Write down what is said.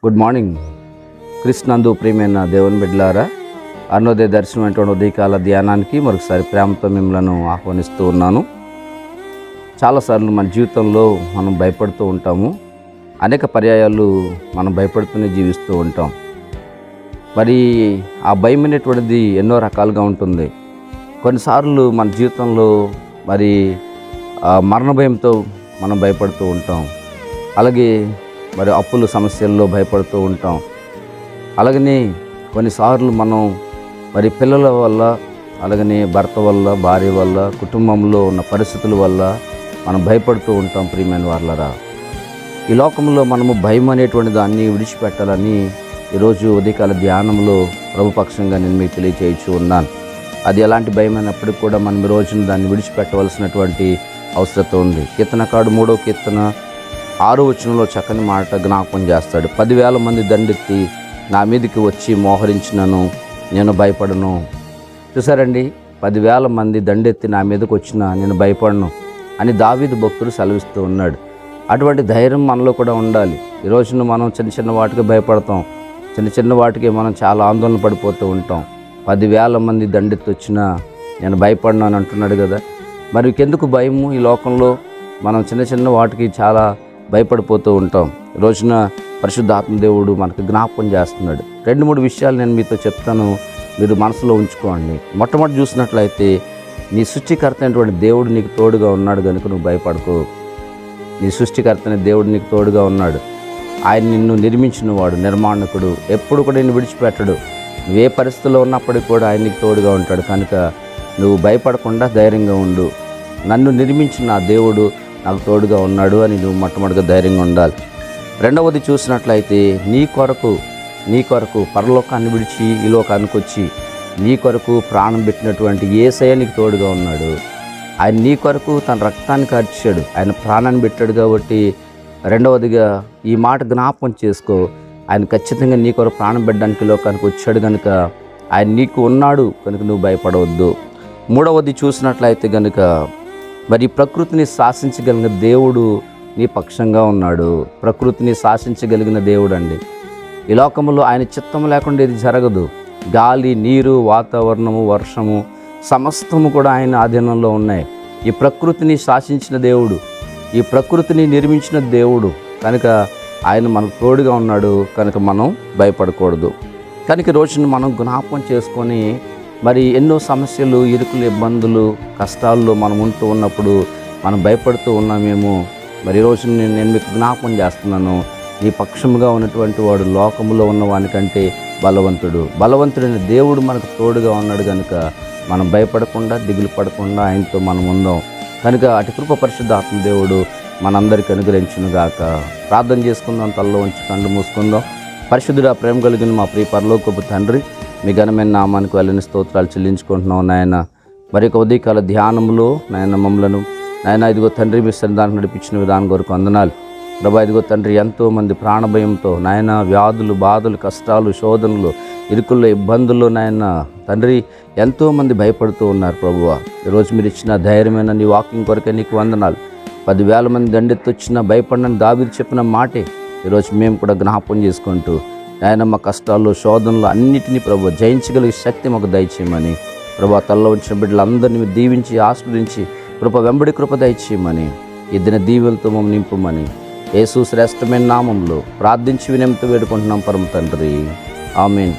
Good morning. క్రీస్తునందు ప్రియమైన దేవుని బిడ్డలారా, అరుణోదయ దర్శనం అటువంటి ఉదయకాల ధ్యానానికి మరొకసారి ప్రేమతో మిమ్మల్ని ఆహ్వానిస్తూ ఉన్నాను. చాలాసార్లు మన జీవితంలో మనం భయపడుతూ ఉంటాము. అనేక పర్యాయాలు మనం భయపడుతూనే జీవిస్తూ ఉంటాం. మరి ఆ భయం అనేటువంటిది ఎన్నో రకాలుగా ఉంటుంది. కొన్నిసార్లు మన జీవితంలో మరి మరణ భయంతో మనం భయపడుతూ ఉంటాం. అలాగే మరి అప్పుల సమస్యల్లో భయపడుతూ ఉంటాం. అలాగనే కొన్నిసార్లు మనం మరి పిల్లల వల్ల, అలాగనే భర్త వల్ల, భార్య వల్ల, కుటుంబంలో ఉన్న పరిస్థితుల వల్ల మనం భయపడుతూ ఉంటాం. ప్రియమైన వాళ్ళరా, ఈ లోకంలో మనము భయం అనేటువంటి దాన్ని విడిచిపెట్టాలని ఈరోజు ఉదయకాల ధ్యానంలో ప్రభుపక్షంగా నేను మీకు తెలియచేయచ్చు ఉన్నాను. అది ఎలాంటి భయం అయినప్పటికీ కూడా మనం ఈ రోజున దాన్ని విడిచిపెట్టవలసినటువంటి అవసరం ఉంది. కీర్తనకారుడు 3వ కీర్తన 6వ వచనంలో చక్కని మాట జ్ఞాపకం చేస్తాడు. 10,000 మంది దండెత్తి నా మీదకి వచ్చి మోహరించినను నేను భయపడను. చూసారండి, 10,000 మంది దండెత్తి నా మీదకి వచ్చినా నేను భయపడను అని దావీదు భక్తుడు సెలవిస్తూ ఉన్నాడు. అటువంటి ధైర్యం మనలో కూడా ఉండాలి. ఈ రోజున మనం చిన్న చిన్న వాటికి భయపడతాం. చిన్న చిన్న వాటికి మనం చాలా ఆందోళన పడిపోతూ ఉంటాం. 10,000 మంది దండెత్తి వచ్చినా నేను భయపడను అని అంటున్నాడు కదా. మరి ఎందుకు భయము? ఈ లోకంలో మనం చిన్న చిన్న వాటికి చాలా భయపడిపోతూ ఉంటాం. ఈ రోజున పరిశుద్ధాత్మ దేవుడు మనకు జ్ఞాపకం చేస్తున్నాడు. 2-3 విషయాలు నేను మీతో చెప్తాను, మీరు మనసులో ఉంచుకోండి. మొట్టమొదటి చూసినట్లయితే, నీ సృష్టికర్త అయినటువంటి దేవుడు నీకు తోడుగా ఉన్నాడు కనుక నువ్వు భయపడకు. నీ సృష్టికర్త అనే దేవుడు నీకు తోడుగా ఉన్నాడు. ఆయన నిన్ను నిర్మించిన వాడు, నిర్మాణకుడు. ఎప్పుడు కూడా నిన్ను విడిచిపెట్టడు. నువ్వే పరిస్థితుల్లో ఉన్నప్పటికీ కూడా ఆయన నీకు తోడుగా ఉంటాడు. కనుక నువ్వు భయపడకుండా ధైర్యంగా ఉండు. నన్ను నిర్మించిన నా దేవుడు నాకు తోడుగా ఉన్నాడు అని నువ్వు మొట్టమొదటిగా ధైర్యంగా ఉండాలి. రెండవది చూసినట్లయితే, నీ కొరకు పరలోకాన్ని విడిచి ఈ లోకానికి వచ్చి నీ కొరకు ప్రాణం పెట్టినటువంటి యేసయ్య నీకు తోడుగా ఉన్నాడు. ఆయన నీ కొరకు తన రక్తాన్ని కార్చాడు, ఆయన ప్రాణాన్ని పెట్టాడు. కాబట్టి రెండవదిగా ఈ మాట జ్ఞాపకం చేసుకో. ఆయన ఖచ్చితంగా నీ కొరకు ప్రాణం పెట్టడానికి లోకానికి వచ్చాడు కనుక ఆయన నీకు ఉన్నాడు కనుక నువ్వు భయపడవద్దు. మూడవది చూసినట్లయితే కనుక, మరి ప్రకృతిని శాసించగలిగిన దేవుడు నీ పక్షంగా ఉన్నాడు. ప్రకృతిని శాసించగలిగిన దేవుడు అండి. ఈ లోకంలో ఆయన చిత్తం లేకుండా ఇది జరగదు. గాలి, నీరు, వాతావరణము, వర్షము సమస్తము కూడా ఆయన ఆధీనంలో ఉన్నాయి. ఈ ప్రకృతిని శాసించిన దేవుడు, ఈ ప్రకృతిని నిర్మించిన దేవుడు కనుక ఆయన మనకు తోడుగా ఉన్నాడు. కనుక మనం భయపడకూడదు. కనుక ఈ రోజున మనం జ్ఞాపకం చేసుకొని, మరి ఎన్నో సమస్యలు, ఇరుకులు, ఇబ్బందులు, కష్టాల్లో మనం ఉంటూ ఉన్నప్పుడు మనం భయపడుతూ ఉన్నామేమో. మరి ఈరోజు నేను మీకు జ్ఞాపకం చేస్తున్నాను, ఈ పక్షముగా ఉన్నటువంటి వాడు లోకములో ఉన్న వానికంటే బలవంతుడైన దేవుడు మనకు తోడుగా ఉన్నాడు. కనుక మనం భయపడకుండా, దిగులు పడకుండా ఆయనతో మనం ఉందాం. కనుక అటు కృప పరిశుద్ధాత్మ దేవుడు మనందరికీ అనుగ్రహించునుగాక. ప్రార్థన చేసుకుందాం. తలలో ఉంచి కళ్ళు మూసుకుందాం. పరిశుద్ధుడా, ప్రేమ కలిగిన మా ప్రియ పరలోకపు తండ్రి, మీ ఘనమైన నామానికి వెళ్ళని స్తోత్రాలు చెల్లించుకుంటున్నాం నాయన. మరి ఒక ఉదయకాల ధ్యానంలో నాయన మమ్మలను నాయన ఇదిగో తండ్రి మీ సన్నిధానం నడిపించిన విధానం కొరకు వందనాలు ప్రభా. ఇదిగో తండ్రి, ఎంతోమంది ప్రాణభయంతో నాయన వ్యాధులు, బాధలు, కష్టాలు, శోధనలు, ఇరుకుల్లో, ఇబ్బందుల్లో నాయన తండ్రి ఎంతోమంది భయపడుతూ ఉన్నారు ప్రభువా. ఈరోజు మీరు ఇచ్చిన ధైర్యమైన నీ వాకింగ్ కొరకే నీకు వందనాలు. 10,000 మంది దండెత్తి వచ్చినా భయపడనని దావీదు చెప్పిన మాటే ఈరోజు మేము కూడా జ్ఞాపకం చేసుకుంటూ ఆయన మా కష్టాల్లో, శోధనలు అన్నిటినీ ప్రభు జయించగలిగే శక్తి మాకు దయచేయమని ప్రభా, తల్లో వచ్చిన బిడ్డలందరినీ మీరు దీవించి ఆశీర్వదించి కృప వెంబడి కృప దయచేయమని, ఇద్దరిని దీవెలతో మమ్మల్ని నింపమని యేసు శ్రేష్టమైన నామంలో ప్రార్థించి వినయంతో వేడుకుంటున్నాం పరమ తండ్రి. ఆమేన్.